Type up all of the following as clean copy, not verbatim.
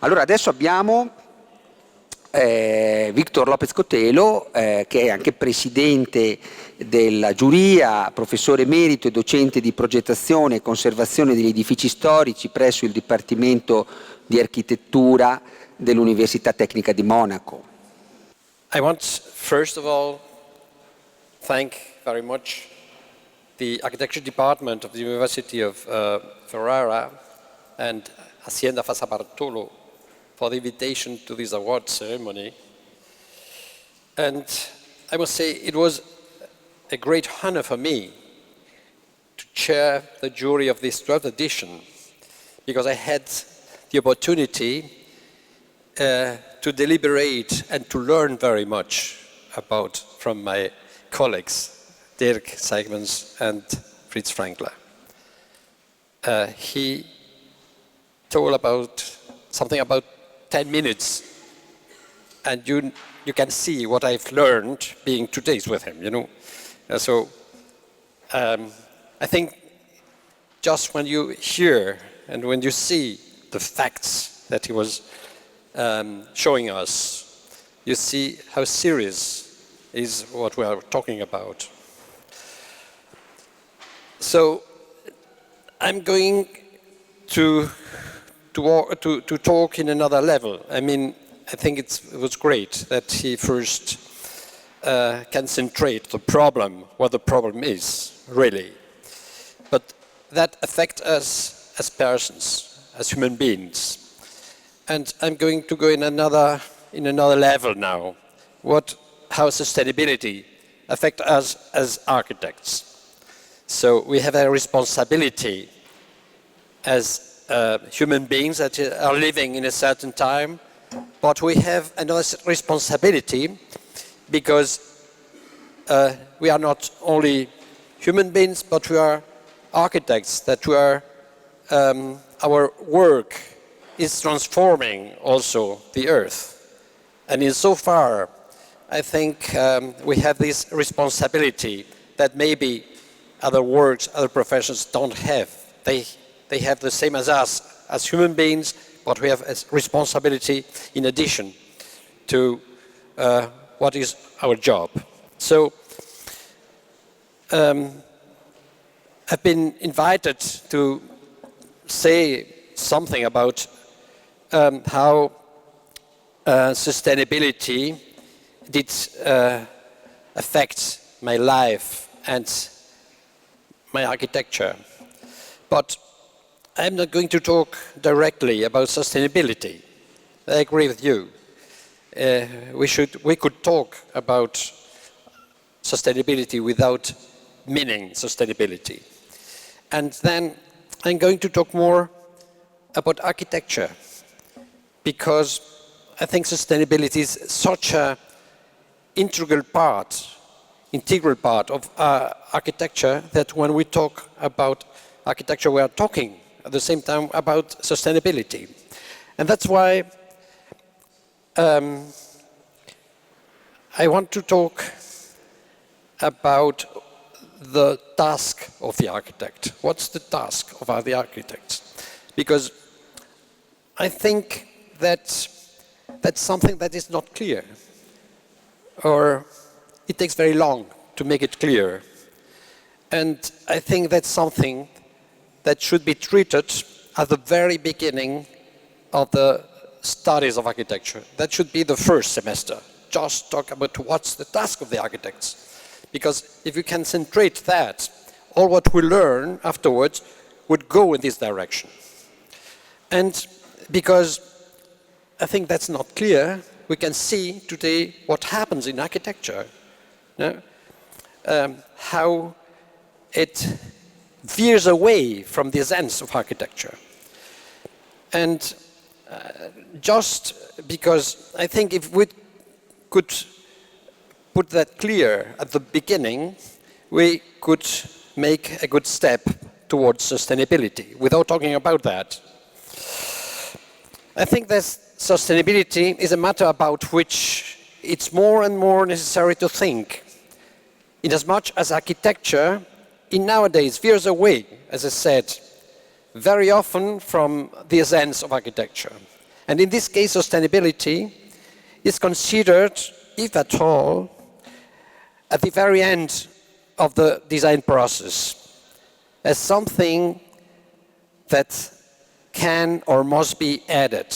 Allora adesso abbiamo Victor Lopez Cotelo, che è anche presidente della giuria, professore emerito e docente di progettazione e conservazione degli edifici storici presso il Dipartimento di Architettura dell'Università Tecnica di Monaco. I want first of all thank very much the architecture department of the University of Ferrara and Azienda Fassa Bortolo for the invitation to this award ceremony. And I must say it was a great honor for me to chair the jury of this 12th edition, because I had the opportunity to deliberate and to learn very much from my colleagues, Dirk Seigmans and Fritz Frankler. He told something about 10 minutes, and you can see what I've learned being 2 days with him, you know. So I think just when you hear and when you see the facts that he was showing us, you see how serious is what we are talking about. So I'm going to talk in another level. I mean, I think it was great that he first concentrate the problem, what the problem is, really. But that affects us as persons, as human beings. And I'm going to go in another level now. How sustainability affects us as architects. So we have a responsibility as human beings that are living in a certain time, but we have another responsibility because we are not only human beings, but we are architects, that we are, our work is transforming also the earth. And insofar, I think we have this responsibility that maybe other works, other professions don't have. They have the same as us, as human beings, but we have a responsibility in addition to what is our job. So I've been invited to say something about how sustainability did affect my life and my architecture. But I'm not going to talk directly about sustainability. I agree with you. We could talk about sustainability without meaning sustainability. And then I'm going to talk more about architecture, because I think sustainability is such an integral part of architecture that when we talk about architecture, we are talking at the same time about sustainability. And that's why I want to talk about the task of the architect. What's the task of the architect? Because I think that that's something that is not clear, or it takes very long to make it clear. And I think that's something that should be treated at the very beginning of the studies of architecture. That should be the first semester. Just talk about what's the task of the architects. Because if you concentrate that, all what we learn afterwards would go in this direction. And because I think that's not clear, we can see today what happens in architecture. How it veers away from the essence of architecture. And just because I think if we could put that clear at the beginning, we could make a good step towards sustainability without talking about that. I think that sustainability is a matter about which it's more and more necessary to think, inasmuch as architecture in nowadays veers away, as I said, very often from the essence of architecture. And in this case, sustainability is considered, if at all, at the very end of the design process, as something that can or must be added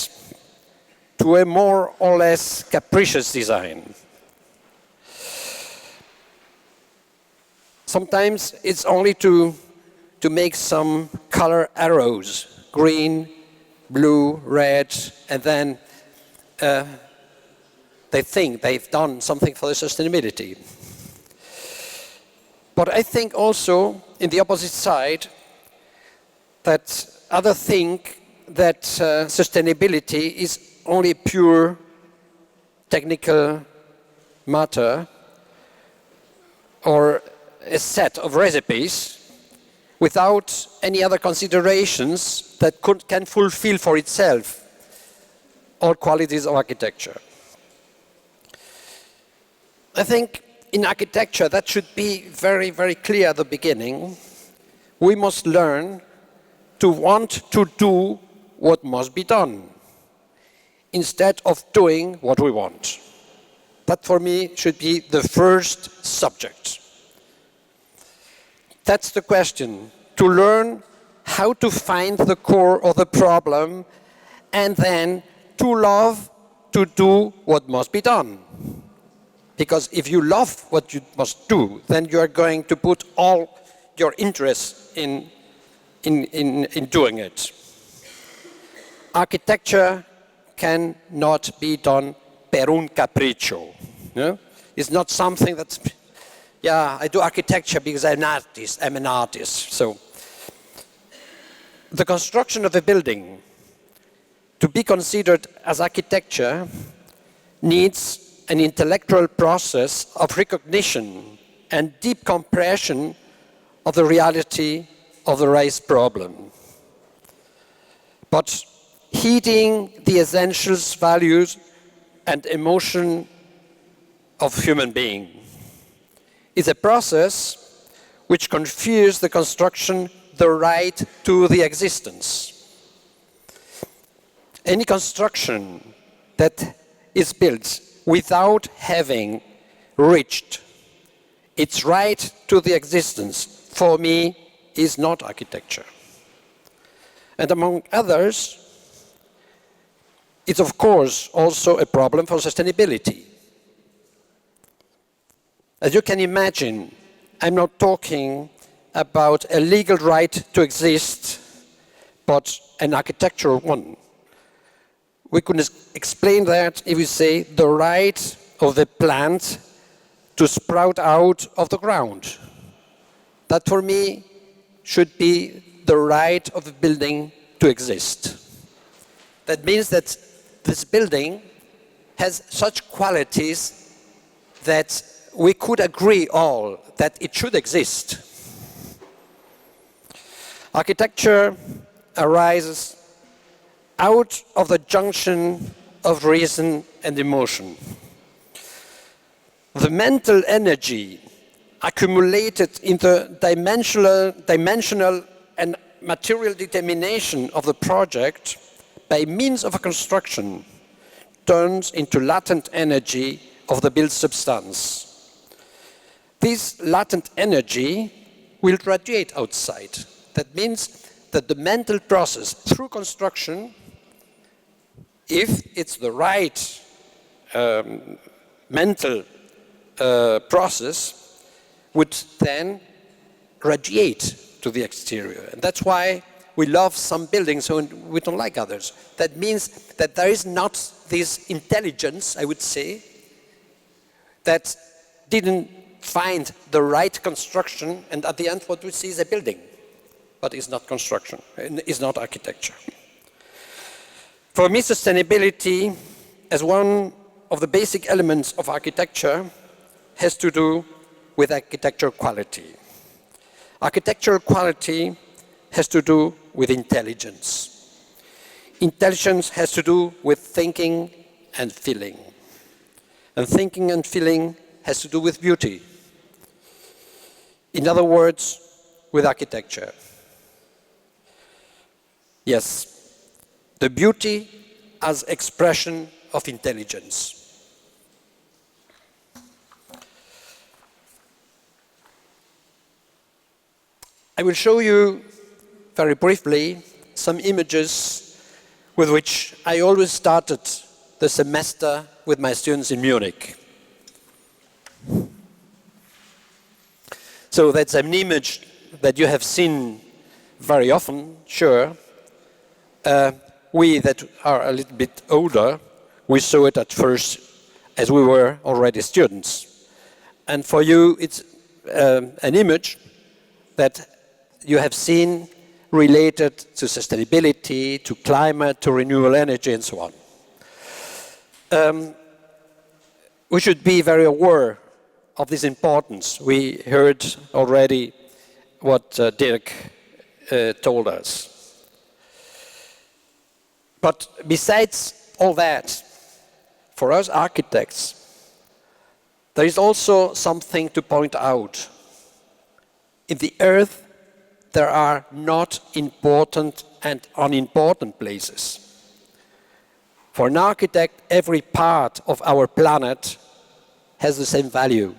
to a more or less capricious design. Sometimes it's only to make some color arrows, green, blue, red, and then they think they've done something for the sustainability. But I think also, in the opposite side, that others think that sustainability is only pure technical matter or a set of recipes without any other considerations that can fulfill for itself all qualities of architecture. I think in architecture that should be very, very clear at the beginning. We must learn to want to do what must be done instead of doing what we want. That for me should be the first subject. That's the question, to learn how to find the core of the problem and then to love to do what must be done. Because if you love what you must do, then you are going to put all your interest in doing it. Architecture cannot be done per un capriccio. No? It's not something that's, yeah, I do architecture because I'm an artist. So the construction of a building, to be considered as architecture, needs an intellectual process of recognition and deep comprehension of the reality of the raised problem. But heeding the essentials, values, and emotion of human being is a process which confers the construction the right to the existence. Any construction that is built without having reached its right to the existence, for me, is not architecture. And among others, it's of course also a problem for sustainability. As you can imagine, I'm not talking about a legal right to exist, but an architectural one. We could explain that if we say the right of the plant to sprout out of the ground. That for me should be the right of a building to exist. That means that this building has such qualities that we could agree all that it should exist. Architecture arises out of the junction of reason and emotion. The mental energy accumulated in the dimensional and material determination of the project by means of a construction turns into latent energy of the built substance. This latent energy will radiate outside. That means that the mental process through construction, if it's the right mental process, would then radiate to the exterior. And that's why we love some buildings and we don't like others. That means that there is not this intelligence, I would say, that didn't find the right construction, and at the end what we see is a building, but it's not construction, it's not architecture. For me, sustainability, as one of the basic elements of architecture, has to do with architectural quality. Architectural quality has to do with intelligence. Intelligence has to do with thinking and feeling. And thinking and feeling has to do with beauty. In other words, with architecture. Yes, the beauty as expression of intelligence. I will show you very briefly some images with which I always started the semester with my students in Munich. So that's an image that you have seen very often, sure. We that are a little bit older, we saw it at first as we were already students. And for you, it's an image that you have seen related to sustainability, to climate, to renewable energy, and so on. We should be very aware of this importance. We heard already what Dirk told us. But besides all that, for us architects, there is also something to point out. In the earth, there are not important and unimportant places. For an architect, every part of our planet has the same value.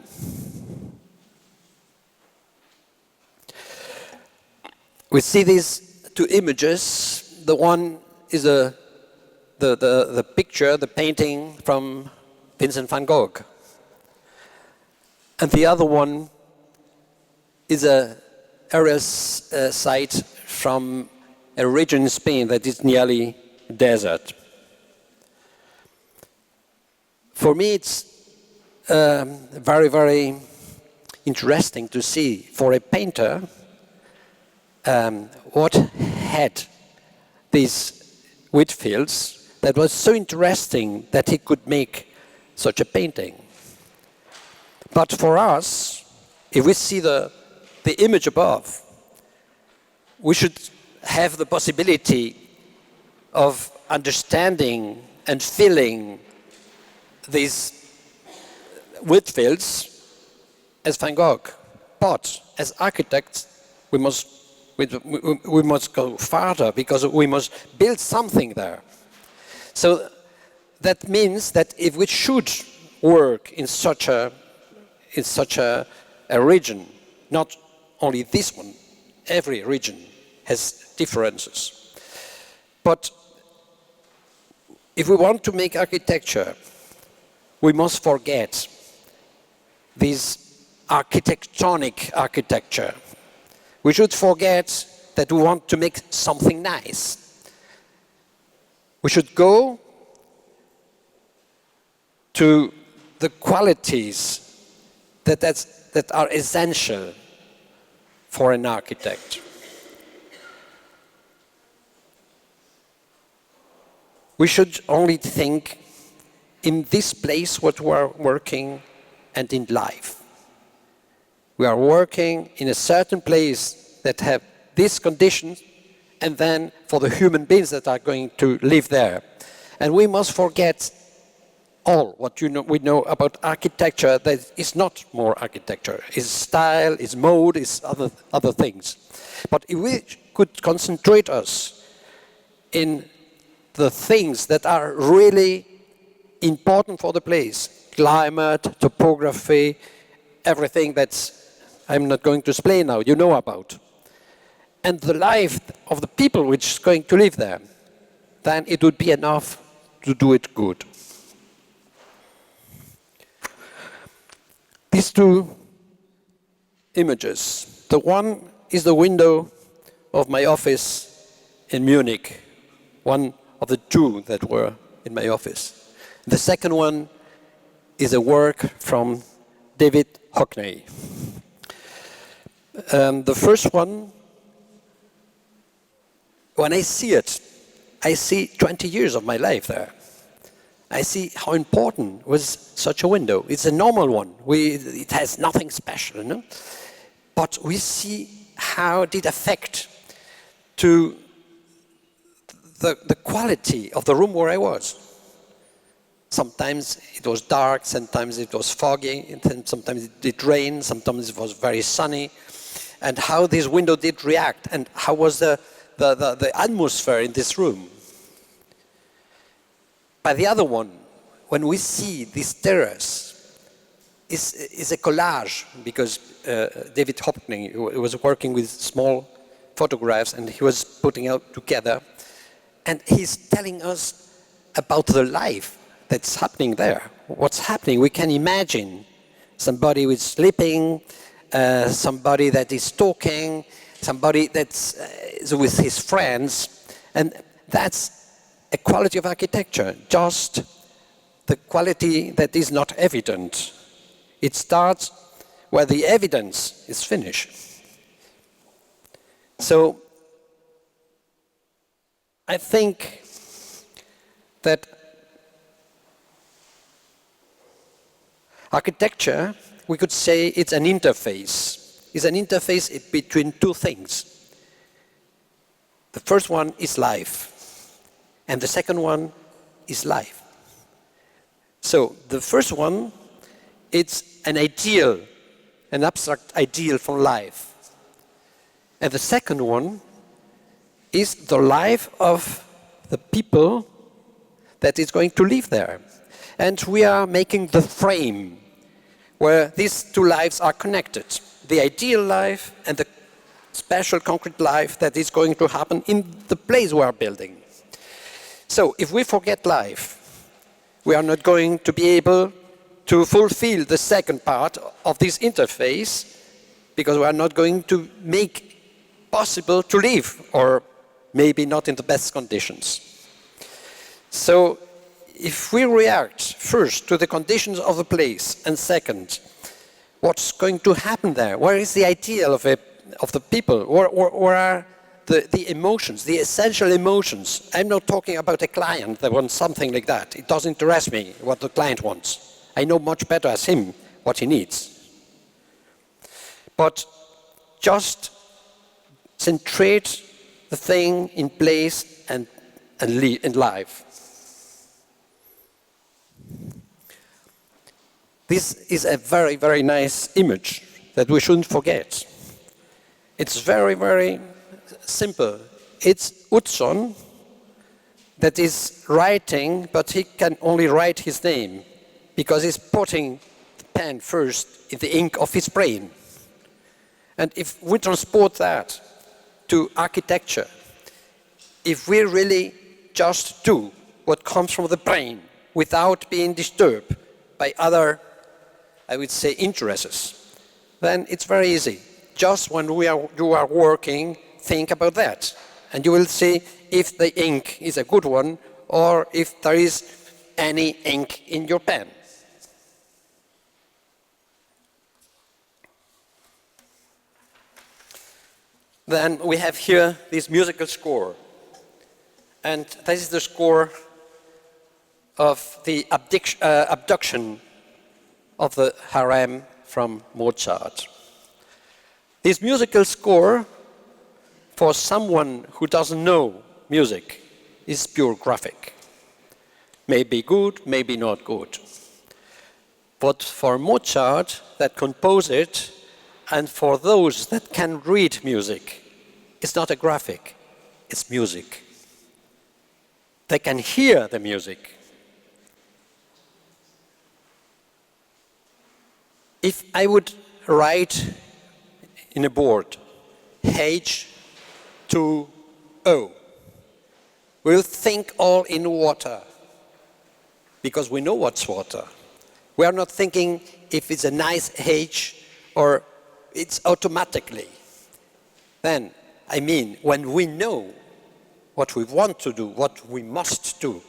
We see these two images. The one is the picture, the painting from Vincent van Gogh. And the other one is an aerial site from a region in Spain that is nearly desert. For me, it's very, very interesting to see for a painter what had these wheat fields that was so interesting that he could make such a painting. But for us, if we see the image above, we should have the possibility of understanding and feeling these wheat fields as Van Gogh. But as architects, we must go farther because we must build something there. So that means that if we should work in such a region, not only this one, every region has differences. But if we want to make architecture, we must forget this architectonic architecture. We should forget that we want to make something nice. We should go to the qualities that are essential for an architect. We should only think in this place what we are working and in life. We are working in a certain place that have these conditions, and then for the human beings that are going to live there. And we must forget all what we know about architecture that is not more architecture. It's style, it's mode, it's other things. But if we could concentrate us in the things that are really important for the place, climate, topography, everything that's I'm not going to explain now, you know about, and the life of the people which is going to live there, then it would be enough to do it good. These two images. The one is the window of my office in Munich, one of the two that were in my office. The second one is a work from David Hockney. The first one, when I see it, I see 20 years of my life there. I see how important was such a window. It's a normal one. It has nothing special, no? But we see how it affect to the quality of the room where I was. Sometimes it was dark, sometimes it was foggy, and sometimes it did rain, sometimes it was very sunny. And how this window did react, and how was the atmosphere in this room. by the other one, when we see this terrace, is a collage, because David Hopkins was working with small photographs and he was putting out together, and he's telling us about the life that's happening there. What's happening? We can imagine somebody who is sleeping, somebody that is talking, somebody that's with his friends, and that's a quality of architecture, just the quality that is not evident. It starts where the evidence is finished. So I think that architecture, we could say it's an interface. It's an interface between two things. The first one is life, and the second one is life. So the first one, it's an ideal, an abstract ideal from life. And the second one is the life of the people that is going to live there. And we are making the frame where these two lives are connected. The ideal life and the special concrete life that is going to happen in the place we are building. So if we forget life, we are not going to be able to fulfill the second part of this interface, because we are not going to make possible to live, or maybe not in the best conditions. So if we react first to the conditions of the place, and second, what's going to happen there? Where is the ideal of the people? Where are the emotions, the essential emotions? I'm not talking about a client that wants something like that. It doesn't interest me what the client wants. I know much better as him what he needs. But just centrate the thing in place and life. This is a very, very nice image that we shouldn't forget. It's very, very simple. It's Hudson that is writing, but he can only write his name because he's putting the pen first in the ink of his brain. And if we transport that to architecture, if we really just do what comes from the brain without being disturbed by other, I would say, interests, then it's very easy. Just when you are working, think about that. And you will see if the ink is a good one or if there is any ink in your pen. Then we have here this musical score. And this is the score of the abduction of the harem from Mozart. This musical score, for someone who doesn't know music, is pure graphic. Maybe good, maybe not good. But for Mozart, that composed it, and for those that can read music, it's not a graphic, it's music. They can hear the music. If I would write in a board, H2O, we'll think all in water, because we know what's water. We are not thinking if it's a nice H or it's automatically. Then, I mean, when we know what we want to do, what we must do,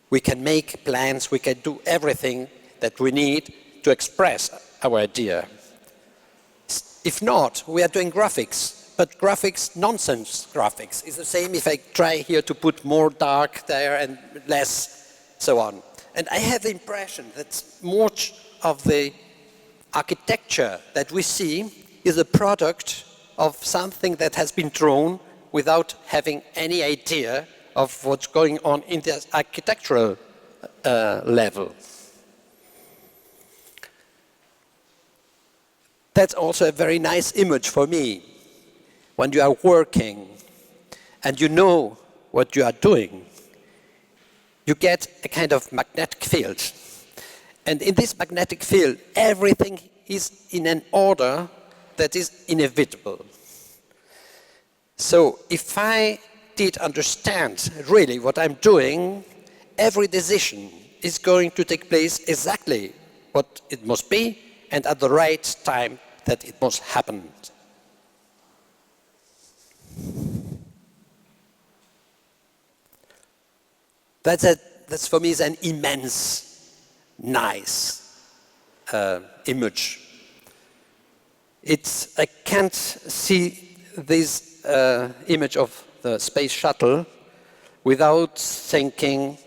we can make plans, we can do everything that we need to express our idea. If not, we are doing graphics, but graphics, nonsense graphics. It's the same if I try here to put more dark there and less so on. And I have the impression that much of the architecture that we see is a product of something that has been drawn without having any idea of what's going on in the architectural level. That's also a very nice image for me. When you are working and you know what you are doing, you get a kind of magnetic field. And in this magnetic field, everything is in an order that is inevitable. So if I did understand really what I'm doing, every decision is going to take place exactly what it must be and at the right time that it must happen. That's for me is an immense, nice image. I can't see this image of the space shuttle without thinking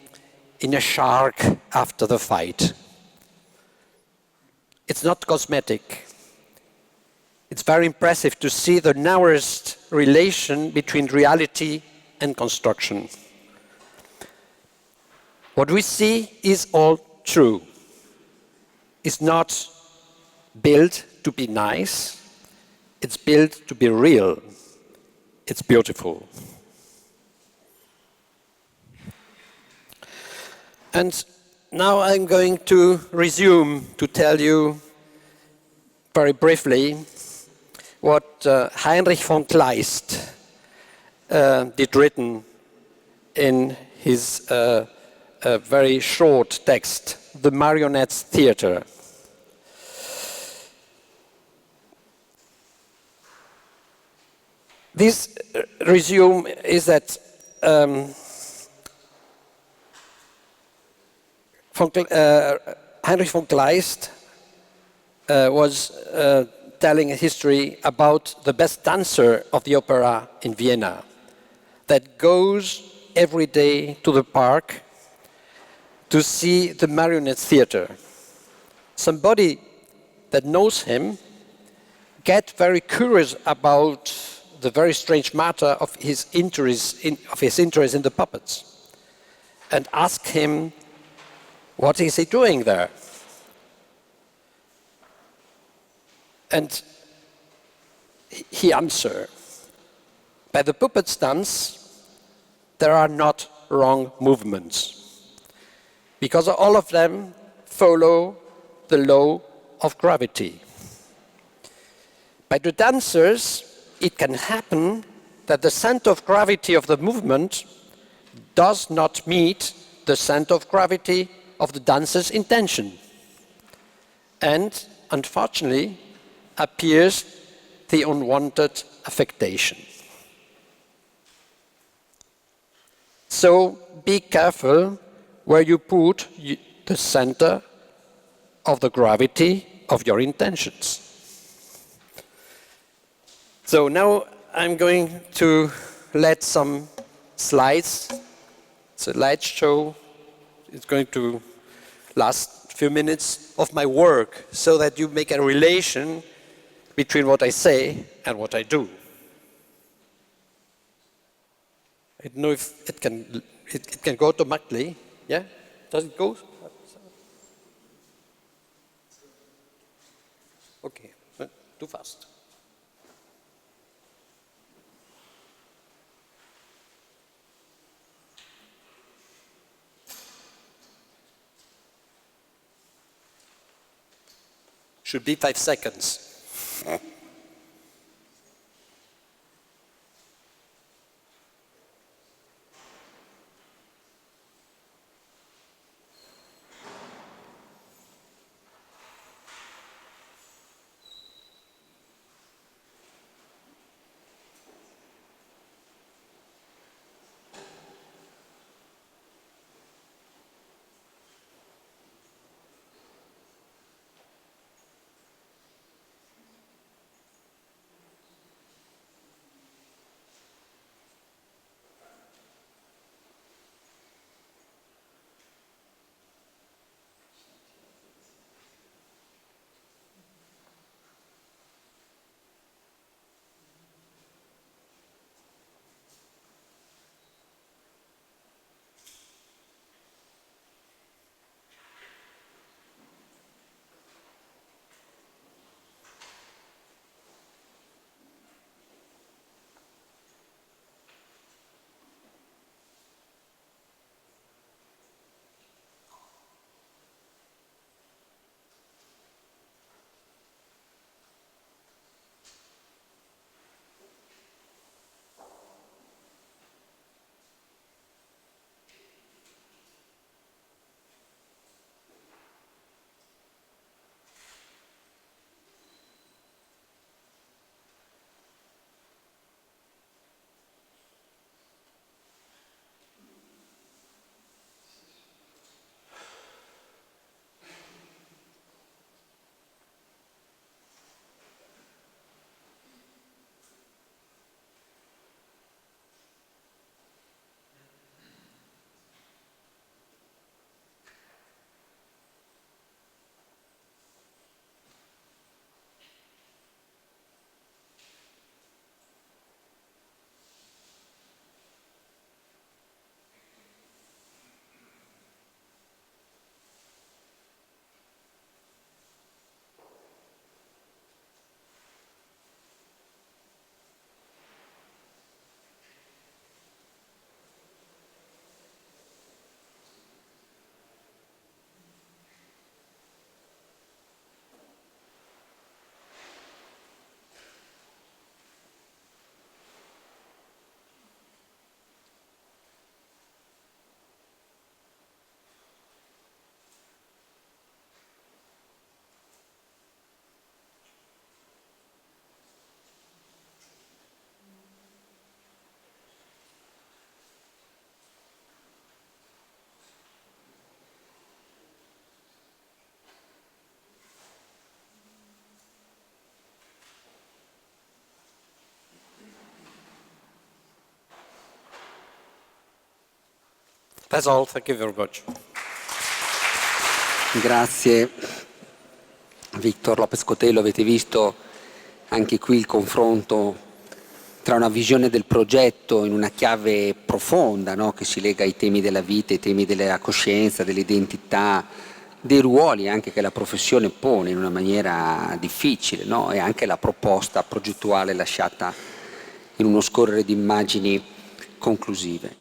in a shark after the fight. It's not cosmetic. It's very impressive to see the narrowest relation between reality and construction. What we see is all true. It's not built to be nice. It's built to be real. It's beautiful. And now I'm going to resume to tell you very briefly what Heinrich von Kleist did written in his very short text, The Marionette's Theatre. This resume is that Heinrich von Kleist was telling a history about the best dancer of the opera in Vienna that goes every day to the park to see the Marionette Theatre. Somebody that knows him gets very curious about the very strange matter of his interest in the puppets and ask him, what is he doing there? And he answered, by the puppet's dance, there are not wrong movements, because all of them follow the law of gravity. By the dancers, it can happen that the center of gravity of the movement does not meet the center of gravity of the dancer's intention. And, unfortunately, appears the unwanted affectation. So be careful where you put the center of the gravity of your intentions. So now I'm going to let some slides. It's a light show. It's going to last a few minutes of my work so that you make a relation between what I say and what I do. I don't know if it can go automatically. Yeah? Does it go? Okay, too fast. Should be 5 seconds. That's all. Thank you very much. Grazie Victor Lopez Cotelo. Avete visto anche qui il confronto tra una visione del progetto in una chiave profonda, no? Che si lega ai temi della vita, ai temi della coscienza, dell'identità, dei ruoli anche che la professione pone in una maniera difficile, no? E anche la proposta progettuale lasciata in uno scorrere di immagini conclusive.